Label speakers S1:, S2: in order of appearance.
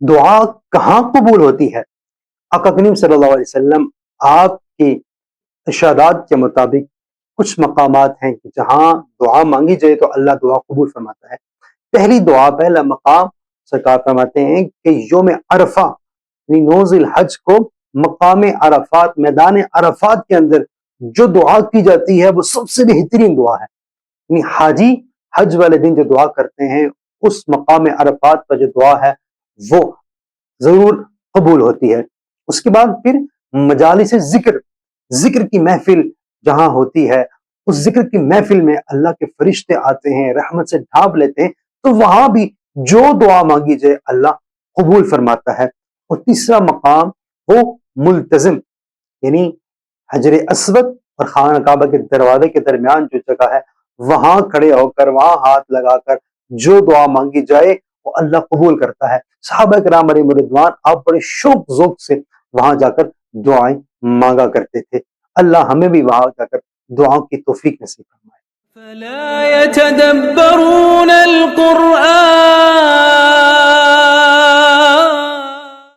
S1: دعا کہاں قبول ہوتی ہے؟ آقا کریم صلی اللہ علیہ وسلم آپ کی ارشادات کے مطابق کچھ مقامات ہیں کہ جہاں دعا مانگی جائے تو اللہ دعا قبول فرماتا ہے۔ پہلی دعا، پہلا مقام سرکار فرماتے ہیں کہ یوم عرفہ یعنی 9 ذی الحج کو مقام عرفات، میدان عرفات کے اندر جو دعا کی جاتی ہے وہ سب سے بہترین دعا ہے۔ یعنی حاجی حج والے دن جو دعا کرتے ہیں اس مقام عرفات پر جو دعا ہے وہ ضرور قبول ہوتی ہے۔ اس کے بعد پھر مجالس ذکر کی محفل جہاں ہوتی ہے، اس ذکر کی محفل میں اللہ کے فرشتے آتے ہیں، رحمت سے ڈھانپ لیتے ہیں، تو وہاں بھی جو دعا مانگی جائے اللہ قبول فرماتا ہے۔ اور تیسرا مقام وہ ملتزم، یعنی حجر اسود اور خانہ کعبہ کے دروازے کے درمیان جو جگہ ہے وہاں کھڑے ہو کر، وہاں ہاتھ لگا کر جو دعا مانگی جائے وہ اللہ قبول کرتا ہے۔ صحابہ کرام علیہم رضوان آپ بڑے شوق ذوق سے وہاں جا کر دعائیں مانگا کرتے تھے۔ اللہ ہمیں بھی وہاں جا کر دعاؤں کی توفیق نصیب فرمائے۔
S2: فلا يتدبرون